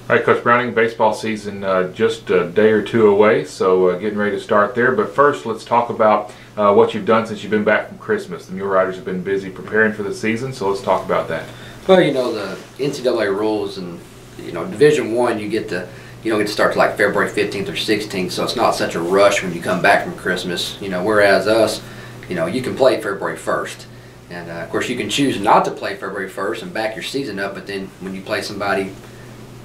All right, Coach Browning, baseball season just a day or two away, so getting ready to start there. But first, let's talk about what you've done since you've been back from Christmas. The Mule Riders have been busy preparing for the season, so let's talk about that. Well, the NCAA rules and Division I, you don't get to start till like February 15th or 16th, so it's not such a rush when you come back from Christmas. Whereas us, you can play February 1st. And of course, you can choose not to play February 1st and back your season up, but then when you play somebody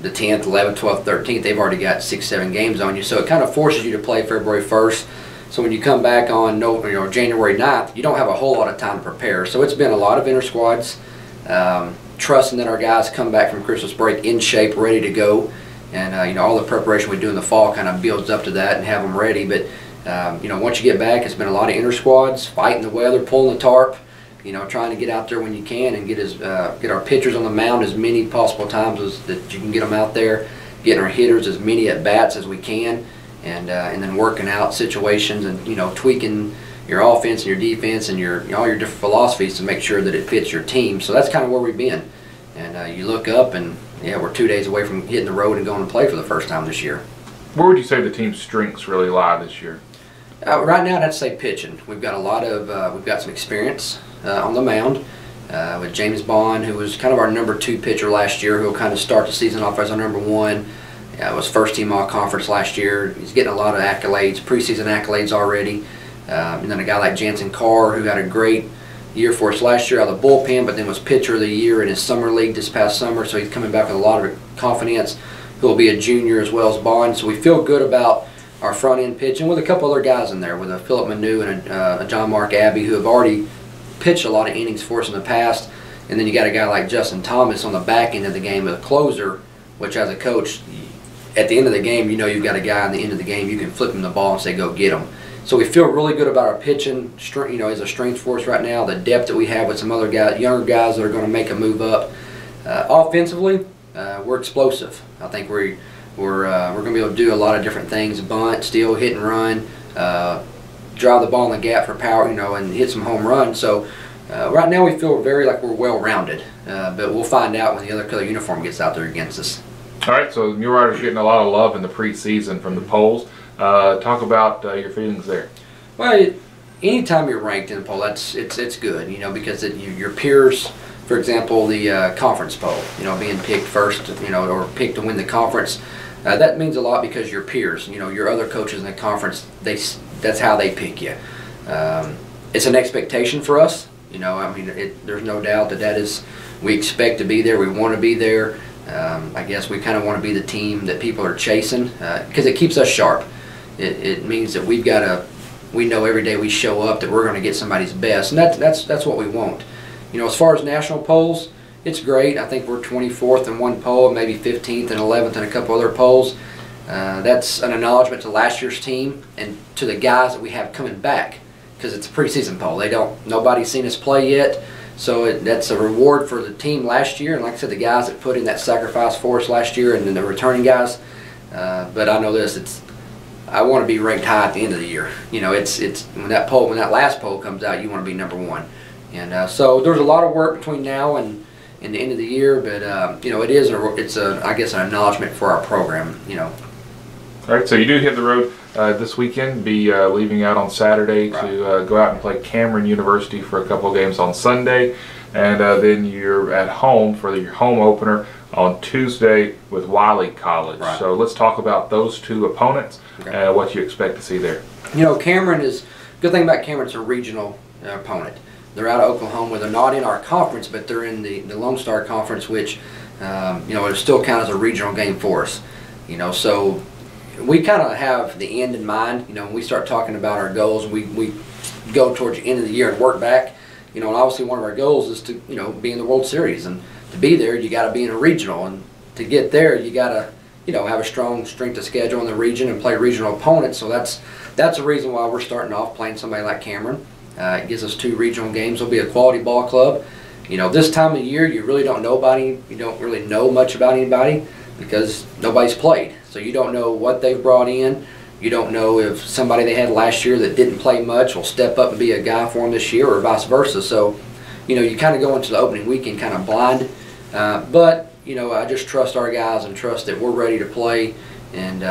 the 10th, 11th, 12th, 13th, they've already got 6-7 games on you. So it kind of forces you to play February 1st. So when you come back on January 9th, you don't have a whole lot of time to prepare. So it's been a lot of inter-squads, trusting that our guys come back from Christmas break in shape, ready to go. And all the preparation we do in the fall kind of builds up to that and have them ready. But once you get back, it's been a lot of inter-squads, fighting the weather, pulling the tarp, trying to get out there when you can and get our pitchers on the mound as many possible times as that you can get them out there, getting our hitters as many at bats as we can, and then working out situations and tweaking your offense and your defense and all your different philosophies to make sure that it fits your team. So that's kind of where we've been. And you look up and we're 2 days away from hitting the road and going to play for the first time this year. Where would you say the team's strengths really lie this year? Right now, I'd say pitching. We've got we've got some experience on the mound with James Bond, who was kind of our number 2 pitcher last year, who will kind of start the season off as our number 1. Was first team all conference last year. He's getting a lot of accolades, preseason accolades already. And then a guy like Jansen Carr, who had a great year for us last year out of the bullpen, but then was pitcher of the year in his summer league this past summer. So he's coming back with a lot of confidence. Who will be a junior as well as Bond. So we feel good about our front end pitching with a couple other guys in there, with a Philip Manu and a John Mark Abbey, who have already pitched a lot of innings for us in the past. And then you got a guy like Justin Thomas on the back end of the game, a closer, which as a coach, at the end of the game, you've got a guy at the end of the game, you can flip him the ball and say, go get him. So we feel really good about our pitching, as a strength for us right now, the depth that we have with some other guys, younger guys that are going to make a move up. Offensively, we're explosive. I think we're going to be able to do a lot of different things: bunt, steal, hit and run, drive the ball in the gap for power, and hit some home runs. So right now we feel like we're well-rounded, but we'll find out when the other color uniform gets out there against us. All right, so the Mule Riders are getting a lot of love in the preseason from the polls. Talk about your feelings there. Well, anytime you're ranked in the poll, it's good, because your peers. For example, the conference poll, being picked first, or picked to win the conference, that means a lot because your peers, your other coaches in the conference, that's how they pick you. It's an expectation for us, there's no doubt that is, we expect to be there, we want to be there. I guess we kind of want to be the team that people are chasing because it keeps us sharp. It means that we know every day we show up that we're going to get somebody's best, and that's what we want. As far as national polls, it's great. I think we're 24th in one poll, maybe 15th and 11th in a couple other polls. That's an acknowledgement to last year's team and to the guys that we have coming back, because it's a preseason poll. Nobody's seen us play yet, so that's a reward for the team last year. And like I said, the guys that put in that sacrifice for us last year, and then the returning guys. But I know this: I want to be ranked high at the end of the year. It's when that last poll comes out, you want to be number 1. And so there's a lot of work between now and the end of the year, but it's I guess an acknowledgement for our program. All right, so you do hit the road this weekend. Be leaving out on Saturday to go out and play Cameron University for a couple of games on Sunday, and then you're at home for your home opener on Tuesday with Wiley College. Right. So let's talk about those two opponents and what you expect to see there. Cameron is good thing about Cameron. It's a regional opponent. They're out of Oklahoma. They're not in our conference, but they're in the Lone Star Conference, which it still counts as a regional game for us. So we kind of have the end in mind. When we start talking about our goals, we go towards the end of the year and work back. And obviously one of our goals is to be in the World Series, and to be there you got to be in a regional, and to get there you got to have a strong strength of schedule in the region and play regional opponents. So that's the reason why we're starting off playing somebody like Cameron. It gives us 2 regional games. It'll be a quality ball club. This time of year, you really don't know you don't really know much about anybody because nobody's played. So you don't know what they've brought in. You don't know if somebody they had last year that didn't play much will step up and be a guy for them this year, or vice versa. So, you kind of go into the opening weekend kind of blind. But you know, I just trust our guys and trust that we're ready to play. And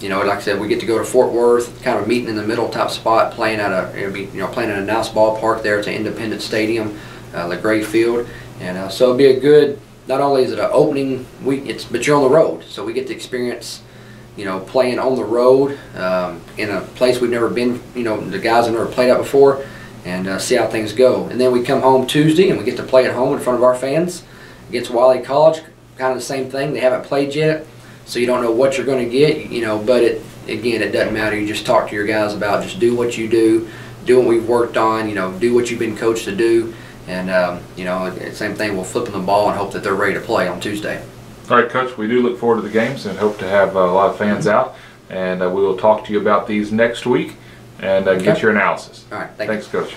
you know, like I said, we get to go to Fort Worth, kind of meeting in the middle type spot, playing at playing in a nice ballpark there. It's an Independent Stadium, LaGray Field, and so it'll be a good. Not only is it an opening week, but you're on the road, so we get to experience, you know, playing on the road in a place we've never been. You know, the guys have never played out before, and see how things go. And then we come home Tuesday, and we get to play at home in front of our fans against Wiley College. Kind of the same thing. They haven't played yet, so you don't know what you're going to get. You know, but again, it doesn't matter. You just talk to your guys about just do what you do what we've worked on. You know, do what you've been coached to do. And, you know, same thing, we'll flip them the ball and hope that they're ready to play on Tuesday. All right, Coach, we do look forward to the games and hope to have a lot of fans out. And we will talk to you about these next week and get your analysis. All right, thanks, Coach.